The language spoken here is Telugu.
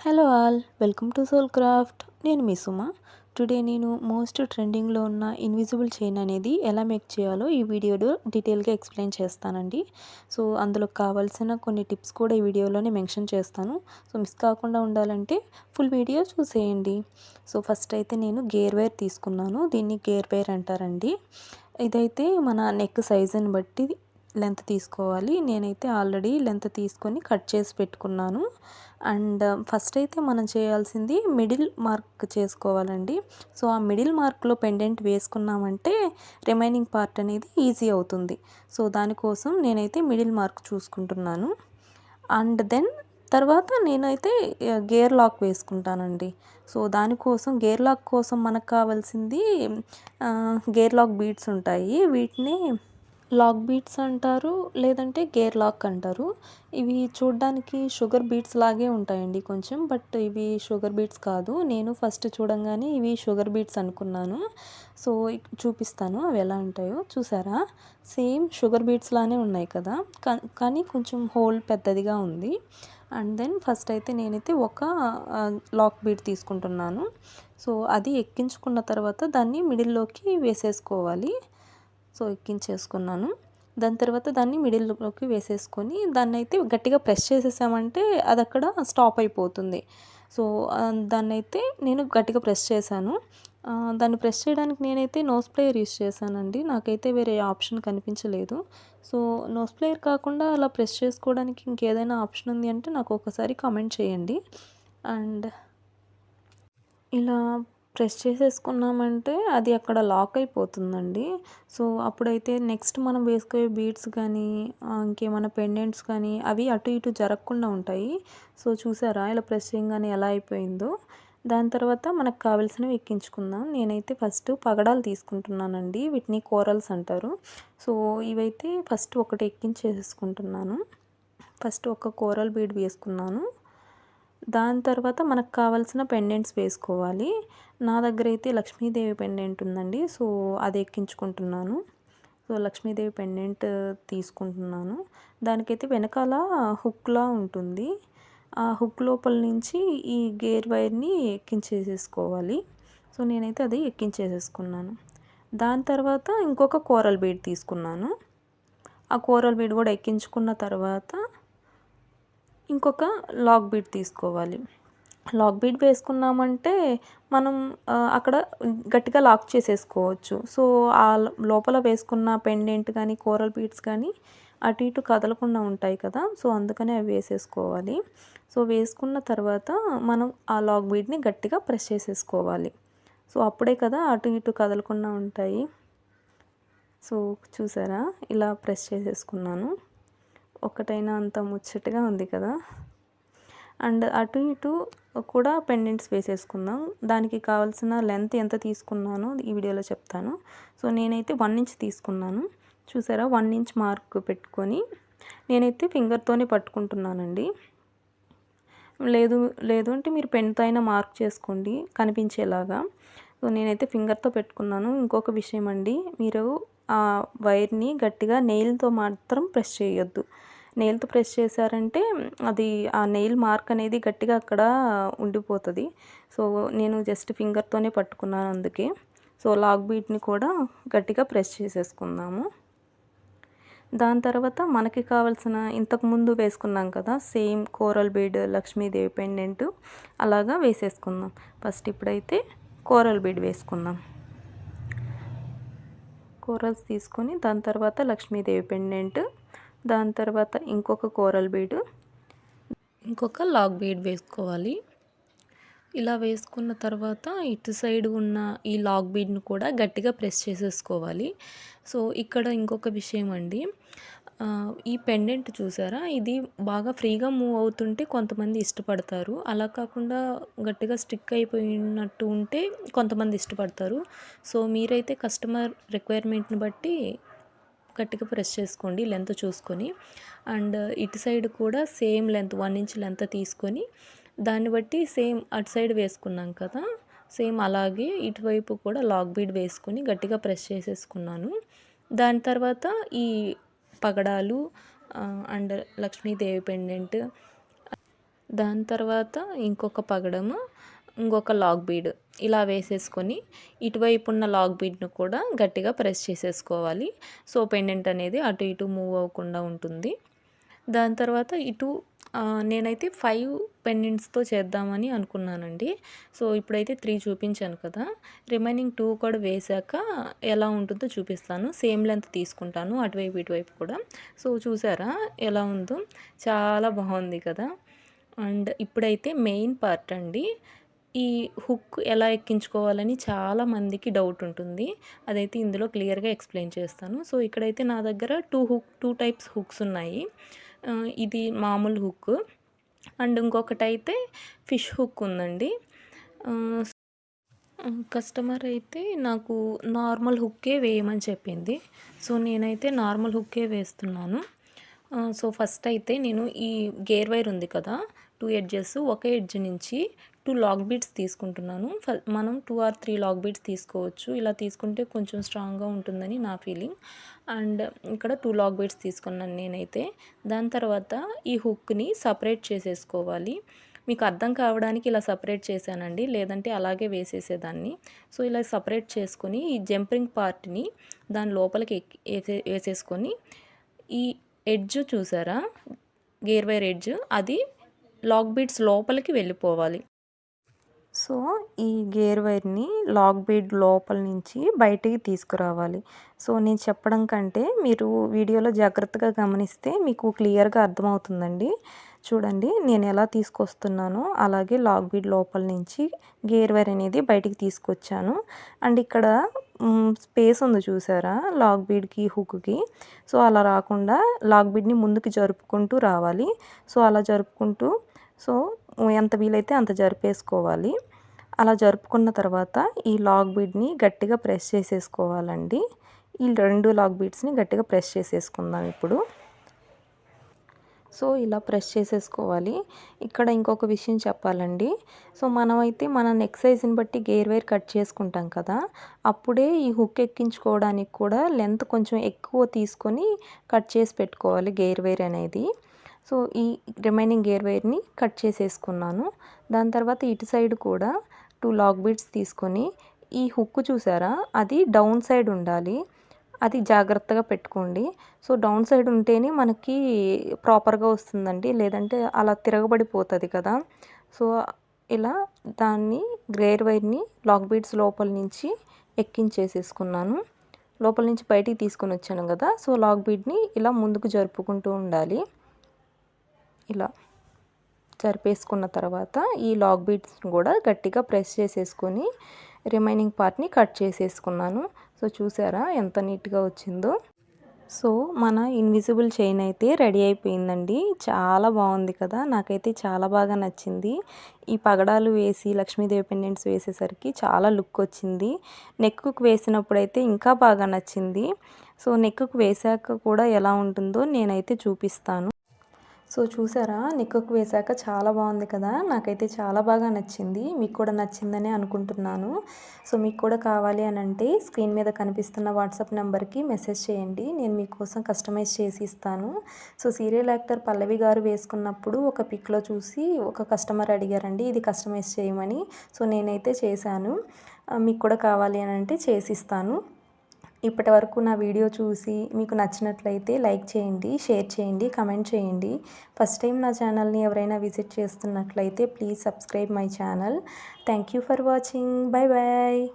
Hello all, welcome to Soul Craft. నేను మీ సుమ. టుడే నేను మోస్ట్ ట్రెండింగ్లో ఉన్న ఇన్విజిబుల్ చైన్ అనేది ఎలా మేక్ చేయాలో ఈ వీడియోలో డీటెయిల్గా ఎక్స్ప్లెయిన్ చేస్తానండి. సో అందులో కావాల్సిన కొన్ని టిప్స్ కూడా ఈ వీడియోలోనే మెన్షన్ చేస్తాను. సో మిస్ కాకుండా ఉండాలంటే ఫుల్ వీడియో చూసేయండి. సో ఫస్ట్ అయితే నేను గేర్ వైర్ తీసుకున్నాను. దీన్ని గేర్ వైర్ అంటారండి. ఇదైతే మన నెక్ సైజుని బట్టి లెంత్ తీసుకోవాలి. నేనైతే ఆల్రెడీ లెంత్ తీసుకొని కట్ చేసి పెట్టుకున్నాను. అండ్ ఫస్ట్ అయితే మనం చేయాల్సింది మిడిల్ మార్క్ చేసుకోవాలండి. సో ఆ మిడిల్ మార్క్లో పెండెంట్ వేసుకున్నామంటే రిమైనింగ్ పార్ట్ అనేది ఈజీ అవుతుంది. సో దానికోసం నేనైతే మిడిల్ మార్క్ చూసుకుంటున్నాను. అండ్ దెన్ తర్వాత నేనైతే గేర్ లాక్ వేసుకుంటానండి. సో దానికోసం గేర్ లాక్ కోసం మనకు కావాల్సింది గేర్ లాక్ బీడ్స్ ఉంటాయి. వీటిని లాక్ బీడ్స్ అంటారు, లేదంటే గేర్ లాక్ అంటారు. ఇవి చూడ్డానికి షుగర్ బీడ్స్ లాగే ఉంటాయండి కొంచెం, బట్ ఇవి షుగర్ బీడ్స్ కాదు. నేను ఫస్ట్ చూడంగానే ఇవి షుగర్ బీడ్స్ అనుకున్నాను. సో చూపిస్తాను అవి ఎలా ఉంటాయో. చూసారా, సేమ్ షుగర్ బీడ్స్ లానే ఉన్నాయి కదా, కానీ కొంచెం హోల్ పెద్దదిగా ఉంది. అండ్ దెన్ ఫస్ట్ అయితే నేనైతే ఒక లాక్ బీడ్ తీసుకుంటున్నాను. సో అది ఎక్కించుకున్న తర్వాత దాన్ని మిడిల్లోకి వేసేసుకోవాలి. సో ఎక్కించేసుకున్నాను. దాని తర్వాత దాన్ని మిడిల్లోకి వేసేసుకొని దాన్ని అయితే గట్టిగా ప్రెస్ చేసేసామంటే అది అక్కడ స్టాప్ అయిపోతుంది. సో దాన్నైతే నేను గట్టిగా ప్రెస్ చేశాను. దాన్ని ప్రెస్ చేయడానికి నేనైతే నోస్ ప్లేయర్ యూస్ చేశానండి. నాకైతే వేరే ఆప్షన్ కనిపించలేదు. సో నోస్ ప్లేయర్ కాకుండా అలా ప్రెస్ చేసుకోవడానికి ఇంకేదైనా ఆప్షన్ ఉంది అంటే నాకు ఒకసారి కామెంట్ చేయండి. అండ్ ఇలా ప్రెస్ చేసేసుకున్నామంటే అది అక్కడ లాక్ అయిపోతుందండి. సో అప్పుడైతే నెక్స్ట్ మనం వేసుకోయే బీడ్స్ కానీ ఇంకేమైనా పెండెంట్స్ కానీ అవి అటు ఇటు జరగకుండా ఉంటాయి. సో చూసారా, ఇలా ప్రెస్ చేయగానే ఎలా అయిపోయిందో. దాని తర్వాత మనకు కావాల్సినవి ఎక్కించుకుందాం. నేనైతే ఫస్ట్ పగడాలు తీసుకుంటున్నానండి. వీటిని కోరల్స్ అంటారు. సో ఇవైతే ఫస్ట్ ఒకటి ఎక్కించేసుకుంటున్నాను. ఫస్ట్ ఒక కోరల్ బీడ్ వేసుకున్నాను. దాని తర్వాత మనకు కావాల్సిన పెండెంట్స్ వేసుకోవాలి. నా దగ్గర అయితే లక్ష్మీదేవి పెండెంట్ ఉందండి. సో అది ఎక్కించుకుంటున్నాను. సో లక్ష్మీదేవి పెండెంట్ తీసుకుంటున్నాను. దానికైతే వెనకాల హుక్లా ఉంటుంది. ఆ హుక్ లోపల నుంచి ఈ గేర్ వైర్ని ఎక్కించేసేసుకోవాలి. సో నేనైతే అది ఎక్కించేసేసుకున్నాను. దాని తర్వాత ఇంకొక కోరల్ బీడ్ తీసుకున్నాను. ఆ కోరల్ బీడ్ కూడా ఎక్కించుకున్న తర్వాత ఇంకొక లాక్ బీడ్ తీసుకోవాలి. లాక్ బీడ్ వేసుకున్నామంటే మనం అక్కడ గట్టిగా లాక్ చేసేసుకోవచ్చు. సో ఆ లోపల వేసుకున్న పెండెంట్ కానీ కోరల్ బీడ్స్ కానీ అటు ఇటు కదలకుండా ఉంటాయి కదా, సో అందుకనే అవి వేసేసుకోవాలి. సో వేసుకున్న తర్వాత మనం ఆ లాక్ బీడ్ని గట్టిగా ప్రెస్ చేసేసుకోవాలి. సో అప్పుడే కదా అటు ఇటు కదలకుండా ఉంటాయి. సో చూసారా, ఇలా ప్రెస్ చేసేసుకున్నాను. ఒకటైనా అంత ముచ్చటగా ఉంది కదా. అండ్ అటు ఇటు కూడా పెండెంట్స్ వేసేసుకుందాం. దానికి కావాల్సిన లెంత్ ఎంత తీసుకున్నానో ఈ వీడియోలో చెప్తాను. సో నేనైతే 1 ఇంచ్ తీసుకున్నాను. చూసారా, 1 ఇంచ్ మార్క్ పెట్టుకొని నేనైతే ఫింగర్తోనే పట్టుకుంటున్నానండి. లేదు అంటే మీరు పెన్తో అయినా మార్క్ చేసుకోండి కనిపించేలాగా. సో నేనైతే ఫింగర్తో పెట్టుకున్నాను. ఇంకొక విషయం అండి, మీరు ఆ వైర్ని గట్టిగా నెయిల్తో మాత్రం ప్రెస్ చేయొద్దు. నెయిల్తో ప్రెస్ చేశారంటే అది ఆ నెయిల్ మార్క్ అనేది గట్టిగా అక్కడ ఉండిపోతుంది. సో నేను జస్ట్ ఫింగర్తోనే పట్టుకున్నాను అందుకే. సో లాక్ బీట్ని కూడా గట్టిగా ప్రెస్ చేసేసుకుందాము. దాని తర్వాత మనకి కావాల్సిన ఇంతకుముందు వేసుకున్నాం కదా same coral bead Lakshmidevi pendant, అలాగా వేసేసుకుందాం. ఫస్ట్ ఇప్పుడైతే కోరల్ బీడ్ వేసుకుందాం. కోరల్స్ తీసుకొని దాని తర్వాత లక్ష్మీదేవి పెండెంట్, దాని తర్వాత ఇంకొక కోరల్ బీడ్, ఇంకొక లాక్ బీడ్ వేసుకోవాలి. ఇలా వేసుకున్న తర్వాత ఇటు సైడ్ ఉన్న ఈ లాక్ బీడ్ను కూడా గట్టిగా ప్రెస్ చేసేసుకోవాలి. సో ఇక్కడ ఇంకొక విషయం అండి, ఈ పెండెంట్ చూసారా, ఇది బాగా ఫ్రీగా మూవ్ అవుతుంటే కొంతమంది ఇష్టపడతారు. అలా కాకుండా గట్టిగా స్టిక్ అయిపోయినట్టు ఉంటే కొంతమంది ఇష్టపడతారు. సో మీరైతే కస్టమర్ రిక్వైర్మెంట్ని బట్టి గట్టిగా ప్రెస్ చేసుకోండి లెంత్ చూసుకొని. అండ్ ఇటు సైడ్ కూడా సేమ్ లెంత్ 1 ఇంచ్ లెంత్ తీసుకొని దాన్ని బట్టి సేమ్ అటు సైడ్ వేసుకున్నాం కదా, సేమ్ అలాగే ఇటువైపు కూడా లాక్ బీడ్ వేసుకొని గట్టిగా ప్రెస్ చేసేసుకున్నాను. దాని తర్వాత ఈ పగడాలు అండ్ లక్ష్మీదేవి పెండెంట్ దాని తర్వాత ఇంకొక పగడము, ఇంకొక లాగ్ బీడ్ ఇలా వేసేసుకొని ఇటువైపు ఉన్న లాగ్ బీడ్ను కూడా గట్టిగా ప్రెస్ చేసేసుకోవాలి. సో పెండెంట్ అనేది అటు ఇటు మూవ్ అవ్వకుండా ఉంటుంది. దాని తర్వాత నేనైతే 5 పెండెంట్స్‌తో చేద్దామని అనుకున్నానండి. సో ఇప్పుడైతే 3 చూపించాను కదా! రిమైనింగ్ 2 కూడా వేశాక ఎలా ఉంటుందో చూపిస్తాను. సేమ్ లెంత్ తీసుకుంటాను అటువైపు ఇటువైపు కూడా. సో చూసారా ఎలా ఉందో? చాలా బాగుంది కదా! అండ్ ఇప్పుడైతే మెయిన్ పార్ట్ అండి. ఈ హుక్ ఎలా ఎక్కించుకోవాలని చాలా మందికి డౌట్ ఉంటుంది. అదైతే ఇందులో క్లియర్‌గా ఎక్స్‌ప్లెయిన్ చేస్తాను. సో ఇక్కడైతే నా దగ్గర 2 టైప్స్ హుక్స్ ఉన్నాయి. ఇది మామూలు హుక్ అండ్ ఇంకొకటైతే ఫిష్ హుక్ ఉందండి. కస్టమర్ అయితే నాకు నార్మల్ హుక్కే వేయమని చెప్పింది. సో నేనైతే నార్మల్ హుక్కే వేస్తున్నాను. సో ఫస్ట్ అయితే నేను ఈ గేర్ వైర్ ఉంది కదా, 2 ఎడ్జెస్ ఒక ఎడ్జ్ నుంచి 2 లాగ్ బీడ్స్ తీసుకుంటున్నాను. మనం 2 ఆర్ 3 లాగ్ బీడ్స్ తీసుకోవచ్చు. ఇలా తీసుకుంటే కొంచెం స్ట్రాంగ్‌గా ఉంటుందని నా ఫీలింగ్. అండ్ ఇక్కడ 2 లాగ్ బీడ్స్ తీసుకున్నాను నేనైతే. దాని తర్వాత ఈ హుక్‌ని సపరేట్ చేసేసుకోవాలి. మీకు అర్థం కావడానికి ఇలా సపరేట్ చేశానండి, లేదంటే అలాగే వేసేసేదాన్ని. సో ఇలా సపరేట్ చేసుకొని ఈ జంపింగ్ పార్ట్‌ని దాని లోపలికి వేసేసుకొని ఈ ఎడ్జ్ చూసారా, గేర్ వైర్ ఎడ్జ్ అది లాగ్ బీడ్స్ లోపలికి వెళ్ళిపోవాలి. సో ఈ గేర్ వైర్ని లాగ్ బీడ్ లోపల నుంచి బయటికి తీసుకురావాలి. సో నేను చెప్పడం కంటే మీరు వీడియోలో జాగ్రత్తగా గమనిస్తే మీకు క్లియర్గా అర్థమవుతుందండి. చూడండి నేను ఎలా తీసుకొస్తున్నానో అలాగే లాగ్ బీడ్ లోపల నుంచి గేర్ వైర్ అనేది బయటికి తీసుకొచ్చాను. అండ్ ఇక్కడ స్పేస్ ఉంది చూసారా లాగ్ బీడ్కి హుక్కి. సో అలా రాకుండా లాగ్ బీడ్ని ముందుకు జరుపుకుంటూ రావాలి. సో అలా జరుపుకుంటూ సో ఎంత వీలైతే అంత జరిపేసుకోవాలి. అలా జరుపుకున్న తర్వాత ఈ లాగ్ బీడ్ని గట్టిగా ప్రెస్ చేసేసుకోవాలండి. ఈ 2 లాగ్ బీడ్స్ని గట్టిగా ప్రెస్ చేసేసుకుందాం ఇప్పుడు. సో ఇలా ప్రెస్ చేసేసుకోవాలి. ఇక్కడ ఇంకొక విషయం చెప్పాలండి. సో మనమైతే మన నెక్ సైజ్ని బట్టి గేర్ వైర్ కట్ చేసుకుంటాం కదా, అప్పుడే ఈ హుక్ ఎక్కించుకోవడానికి కూడా లెంత్ కొంచెం ఎక్కువ తీసుకొని కట్ చేసి పెట్టుకోవాలి గేర్ వైర్ అనేది. సో ఈ రిమైనింగ్ గేర్ వైర్ని కట్ చేసేసుకున్నాను. దాని తర్వాత ఇటు సైడ్ కూడా 2 లాగ్ బీడ్స్ తీసుకొని ఈ హుక్ చూసారా అది డౌన్ సైడ్ ఉండాలి. అది జాగ్రత్తగా పెట్టుకోండి. సో డౌన్ సైడ్ ఉంటేనే మనకి ప్రాపర్గా వస్తుందండి, లేదంటే అలా తిరగబడిపోతుంది కదా. సో ఇలా దాన్ని గేర్ వైర్ని లాగ్ బీడ్స్ లోపల నుంచి ఎక్కించేసేసుకున్నాను. లోపల నుంచి బయటికి తీసుకొని వచ్చాను కదా, సో లాగ్ బీడ్ని ఇలా ముందుకు జరుపుకుంటూ ఉండాలి. ఇలా జరిపేసుకున్న తర్వాత ఈ లాగ్ బీడ్స్ని కూడా గట్టిగా ప్రెస్ చేసేసుకొని రిమైనింగ్ పార్ట్ని కట్ చేసేసుకున్నాను. సో చూసారా ఎంత నీట్గా వచ్చిందో. సో మన ఇన్విజిబుల్ చైన్ అయితే రెడీ అయిపోయిందండి. చాలా బాగుంది కదా, నాకైతే చాలా బాగా నచ్చింది. ఈ పగడాలు వేసి లక్ష్మీదేవి పెండెంట్స్ వేసేసరికి చాలా లుక్ వచ్చింది. నెక్కు వేసినప్పుడైతే ఇంకా బాగా నచ్చింది. సో నెక్కు వేసాక కూడా ఎలా ఉంటుందో నేనైతే చూపిస్తాను. సో చూసారా నెక్కు వేసాక చాలా బాగుంది కదా, నాకైతే చాలా బాగా నచ్చింది. మీకు కూడా నచ్చిందని అనుకుంటున్నాను. సో మీకు కూడా కావాలి అని అంటే స్క్రీన్ మీద కనిపిస్తున్న వాట్సాప్ నెంబర్కి మెసేజ్ చేయండి, నేను మీకోసం కస్టమైజ్ చేసి ఇస్తాను. సో సీరియల్ యాక్టర్ పల్లవి గారు వేసుకున్నప్పుడు ఒక పిక్లో చూసి ఒక కస్టమర్ అడిగారండి ఇది కస్టమైజ్ చేయమని. సో నేనైతే చేశాను. మీకు కూడా కావాలి అని అంటే చేసిస్తాను. ఇప్పటి వరకు నా వీడియో చూసి మీకు నచ్చినట్లయితే లైక్ చేయండి, షేర్ చేయండి, కమెంట్ చేయండి. ఫస్ట్ టైం నా ఛానల్ని ఎవరైనా విజిట్ చేస్తున్నట్లయితే please subscribe my channel. Thank you for watching. Bye bye.